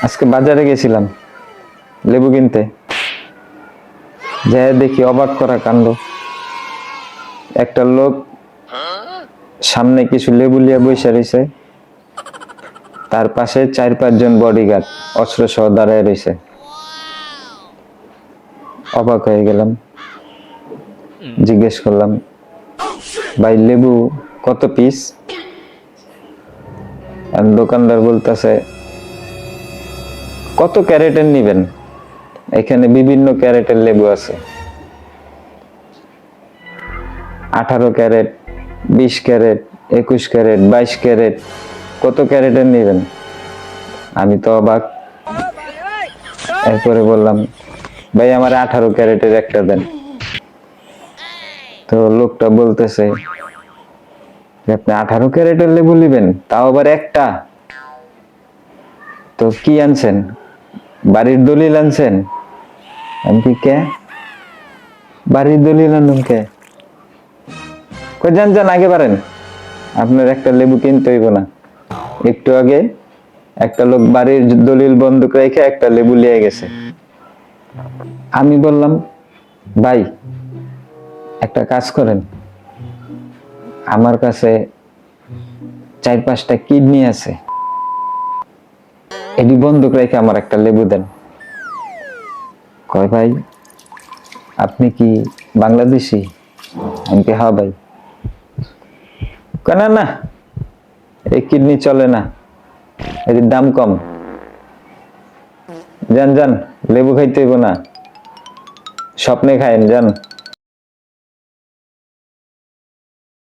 আজকে বাজারে গেছিলাম লেবু কিনতে, যাই দেখি অবাক করা কাণ্ড। একটা লোক সামনে কিছু লেবু লিয়ে বসে রয়েছে, তার পাশে 4-5 জন বডিগার্ড অস্ত্র সহ দাঁড়ায় রয়েছে। অবাক হয়ে গেলাম, জিজ্ঞেস করলাম, ভাই লেবু কত পিস? দোকানদার বলতেছে, কত ক্যারেটের নিবেন? এখানে বিভিন্ন ক্যারেটের লেবু আছে, 18 ক্যারেট, 20 ক্যারেট, 21 ক্যারেট, 22 ক্যারেট, কত ক্যারেটের নিবেন? আমি তো অবাক। এরপরে বললাম, ভাই আমার 18 ক্যারেটের একটা দেন। তো লোকটা বলতেছে, আপনি 18 ক্যারেটের লেবু নিবেন, তাও আবার একটা? তো কি আনছেন? বাড়ির দলিল আনছেন? আমি কি, কে বাড়ির দলিল আনুন কে? কই যান যান, আগে পারেন, আপনার একটা লেবু কিনতে হইব না। একটু আগে একটা লোক বাড়ির দলিল বন্ধক রেখে একটা লেবু নিয়ে গেছে। আমি বললাম, ভাই একটা কাজ করেন, আমার কাছে 4-5টা কিডনি আছে, এটি বন্ধক রেখে আমার একটা লেবু দেন। কয়, ভাই আপনি কি বাংলাদেশি? আমি কি, হ্যাঁ ভাই। না না, এই কিডনি চলে না, এর দাম কম, যান যান, লেবু খাইতে হইব না, স্বপ্নে খায়েন, যান।